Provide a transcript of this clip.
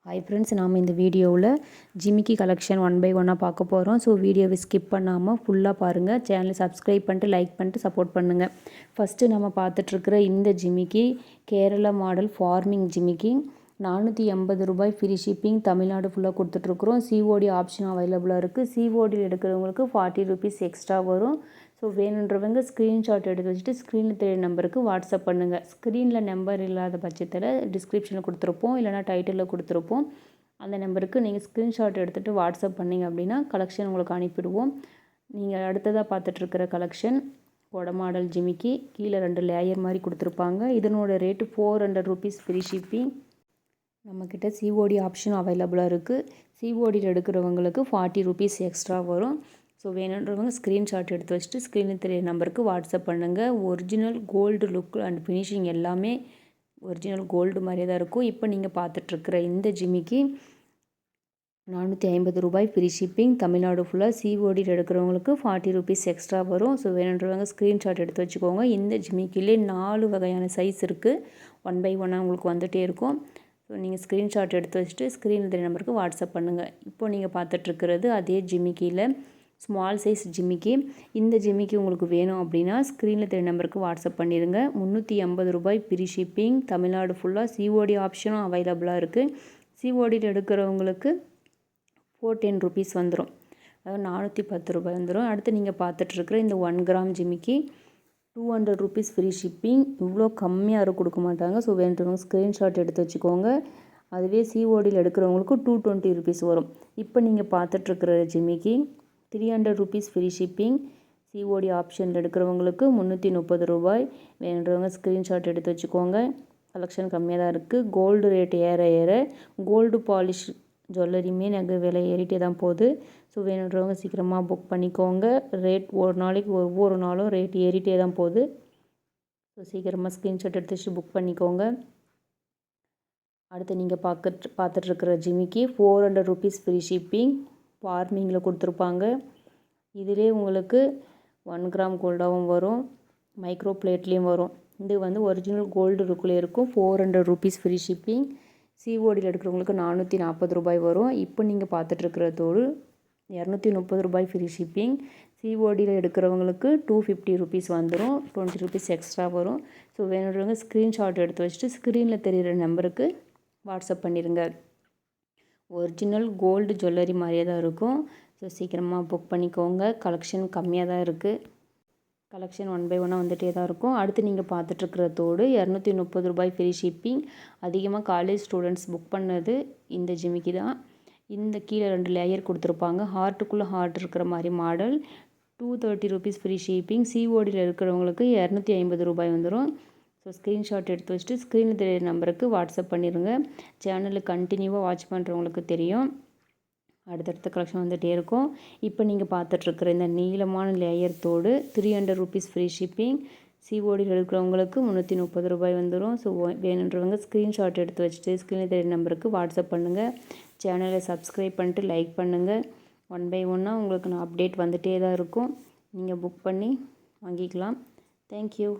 Hi friends, நாம் இந்த வீடியோவில் ஜிமிக்கி கலெக்ஷன் ஒன் பை ஒன்னாக பார்க்க போகிறோம். ஸோ வீடியோவை ஸ்கிப் பண்ணாமல் ஃபுல்லாக பாருங்கள். சேனலை சப்ஸ்கிரைப் பண்ணிட்டு லைக் பண்ணிட்டு சப்போர்ட் பண்ணுங்கள். ஃபஸ்ட்டு நம்ம பார்த்துட்ருக்கிற இந்த ஜிமிக்கி கேரளா மாடல் ஃபார்மிங் ஜிமிக்கி. 480 ரூபாய் ஃப்ரீ ஷிப்பிங். தமிழ்நாடு ஃபுல்லாக கொடுத்துட்ருக்குறோம். சிஓடி ஆப்ஷன் அவைலபிளாக இருக்குது. சிஓடியில் எடுக்கிறவங்களுக்கு 40 ருபீஸ் எக்ஸ்ட்ரா வரும். ஸோ வேணுன்றவங்க ஸ்க்ரீன்ஷாட் எடுத்து வச்சுட்டு ஸ்க்ரீனில் தெரிய நம்பருக்கு வாட்ஸ்அப் பண்ணுங்கள். ஸ்க்ரீனில் நம்பர் இல்லாத பட்சத்தில் டிஸ்கிரிப்ஷனில் கொடுத்துருப்போம், இல்லைனா டைட்டிலில் கொடுத்துருப்போம். அந்த நம்பருக்கு நீங்கள் ஸ்க்ரீன்ஷாட் எடுத்துகிட்டு வாட்ஸ்அப் பண்ணிங்க அப்படின்னா கலெக்ஷன் உங்களுக்கு அனுப்பிடுவோம். நீங்கள் அடுத்ததாக பார்த்துட்ருக்கிற கலெக்ஷன் கொடை மாடல் ஜிமிக்கி. கீழே 2 லேயர் மாதிரி கொடுத்துருப்பாங்க. இதனோட ரேட்டு 400 ருபீஸ் ஃப்ரீ ஷிப்பிங். நம்மக்கிட்ட சிஓடி ஆப்ஷன் அவைலபிளாக இருக்குது. சிஓடியில் எடுக்கிறவங்களுக்கு 40 ருபீஸ் எக்ஸ்ட்ரா வரும். ஸோ வேணுன்றவங்க ஸ்க்ரீன்ஷாட் எடுத்து வச்சுட்டு ஸ்க்ரீனில் தெரிய நம்பருக்கு வாட்ஸ்அப் பண்ணுங்கள். Original gold look and finishing எல்லாமே ஒரிஜினல் கோல்டு மாதிரியே தான் இருக்கும். இப்போ நீங்கள் பார்த்துட்ருக்கிற இந்த ஜிமிக்கி 450 ரூபாய் ஃப்ரீ ஷிப்பிங். தமிழ்நாடு ஃபுல்லாக சிஓடியில் எடுக்கிறவங்களுக்கு 40 ருபீஸ் எக்ஸ்ட்ரா வரும். ஸோ வேணுன்றவங்க ஸ்க்ரீன்ஷாட் எடுத்து வச்சுக்கோங்க. இந்த ஜிமிக்கிலே 4 வகையான சைஸ் இருக்குது. ஒன் பை ஒன்னாக உங்களுக்கு வந்துகிட்டே இருக்கும். ஸோ நீங்கள் ஸ்க்ரீன்ஷாட் எடுத்து வச்சுட்டு ஸ்க்ரீனில் தெரிய நம்பருக்கு வாட்ஸ்அப் பண்ணுங்கள். இப்போ நீங்கள் பார்த்துட்ருக்கிறது அதே ஜிமிக்கியில் ஸ்மால் சைஸ் ஜிமிக்கி. இந்த ஜிமிக்கி உங்களுக்கு வேணும் அப்படின்னா ஸ்க்ரீனில் தெரிய நம்பருக்கு வாட்ஸ்அப் பண்ணிடுங்க. 380 ரூபாய் ஃப்ரீ ஷிப்பிங். தமிழ்நாடு ஃபுல்லாக சிஓடி ஆப்ஷனும் அவைலபிளாக இருக்குது. சிஓடியில் எடுக்கிறவங்களுக்கு 410 ருபீஸ் வந்துடும். அதாவது 410 ரூபாய் வந்துடும். அடுத்து நீங்கள் பார்த்துட்ருக்குற இந்த 1 கிராம் ஜிமிக்கி 200 ருபீஸ் ஃப்ரீ ஷிப்பிங். இவ்வளோ கம்மியாக கொடுக்க மாட்டாங்க. ஸோ வேணுன்றவங்க ஸ்க்ரீன்ஷாட் எடுத்து வச்சுக்கோங்க. அதுவே சிஓடியில் எடுக்கிறவங்களுக்கு 220 ருபீஸ் வரும். இப்போ நீங்கள் பார்த்துட்ருக்கிற ஜிமிக்கி 300 ருபீஸ் ஃப்ரீ ஷிப்பிங். சிஓடி ஆப்ஷனில் எடுக்கிறவங்களுக்கு 330 ரூபாய். வேணுன்றவங்க ஸ்க்ரீன்ஷாட் எடுத்து வச்சுக்கோங்க. கலெக்ஷன் கம்மியாக தான் இருக்குது. கோல்டு ரேட் ஏற ஏற கோல்டு பாலிஷ் ஜுவல்லரியுமே நகை விலை ஏறிட்டே தான் போகுது. ஸோ வேணுன்றவங்க சீக்கிரமாக புக் பண்ணிக்கோங்க. ரேட் ஒரு நாளைக்கு ஒவ்வொரு நாளும் ரேட் ஏறிட்டே தான் போகுது. ஸோ சீக்கிரமாக ஸ்க்ரீன்ஷாட் எடுத்து வச்சு புக் பண்ணிக்கோங்க. அடுத்து நீங்கள் பார்த்துட்ருக்கிற ஜிமிக்கி 400 ருபீஸ் ஃப்ரீ ஷிப்பிங். ஃபார்மிங்கில் கொடுத்துருப்பாங்க. இதிலே உங்களுக்கு 1 கிராம் கோல்டாகவும் வரும், மைக்ரோ பிளேட்லேயும் வரும். இது வந்து ஒரிஜினல் கோல்டு லுக்கில் இருக்கும். 400 ருபீஸ் ஃப்ரீ ஷிப்பிங். சிஓடியில் எடுக்கிறவங்களுக்கு 440 ரூபாய் வரும். இப்போ நீங்கள் பார்த்துட்ருக்கிறதோடு 230 ரூபாய் ஃப்ரீ ஷிப்பிங். சிஓடியில் எடுக்கிறவங்களுக்கு 250 ருபீஸ் வந்துடும். 20 ருபீஸ் எக்ஸ்ட்ரா வரும். ஸோ வேணுன்றவங்க ஸ்க்ரீன்ஷாட் எடுத்து வச்சுட்டு ஸ்க்ரீனில் தெரிகிற நம்பருக்கு வாட்ஸ்அப் பண்ணிடுங்க. ஒரிஜினல் கோல்டு ஜுவல்லரி மாதிரியே தான் இருக்கும். ஸோ சீக்கிரமாக புக் பண்ணிக்கோங்க. கலெக்ஷன் கம்மியாக தான் இருக்குது. கலெக்ஷன் ஒன் பை ஒன்னாக வந்துகிட்டே தான் இருக்கும். அடுத்து நீங்கள் பார்த்துட்ருக்கிறதோடு 230 ரூபாய் ஃப்ரீ ஷிப்பிங். அதிகமாக காலேஜ் ஸ்டூடெண்ட்ஸ் புக் பண்ணது இந்த ஜிமிக்கி தான். இந்த கீழே 2 லேயர் கொடுத்துருப்பாங்க. ஹார்ட்டுக்குள்ளே ஹார்ட் இருக்கிற மாதிரி மாடல். 230 rupees free shipping. சிஓடியில் இருக்கிறவங்களுக்கு 250 ரூபாய் வந்துடும். ஸோ ஸ்க்ரீன்ஷாட் எடுத்து வச்சுட்டு ஸ்க்ரீனில் தெரிய நம்பருக்கு வாட்ஸ்அப் பண்ணிடுங்க. சேனலில் கண்டினியூவாக வாட்ச் பண்ணுறவங்களுக்கு தெரியும். அடுத்தடுத்த கலெக்ஷன் வந்துகிட்டே இருக்கும். இப்போ நீங்கள் பார்த்துட்ருக்குற இந்த நீளமான லேயர் தோடு 300 ருபீஸ் ஃப்ரீ ஷிப்பிங். சிஓடியில் இருக்கிறவங்களுக்கு 330 ரூபாய் வந்துடும். ஸோ வேணுன்றவங்க ஸ்க்ரீன்ஷாட் எடுத்து வச்சுட்டு ஸ்க்ரீனில் தெரிய நம்பருக்கு வாட்ஸ்அப் பண்ணுங்கள். சேனலை சப்ஸ்கிரைப் பண்ணிட்டு லைக் பண்ணுங்கள். ஒன் பை ஒன்னாக உங்களுக்கு நான் அப்டேட் வந்துகிட்டே தான் இருக்கும். நீங்கள் புக் பண்ணி வாங்கிக்கலாம். தேங்க்யூ.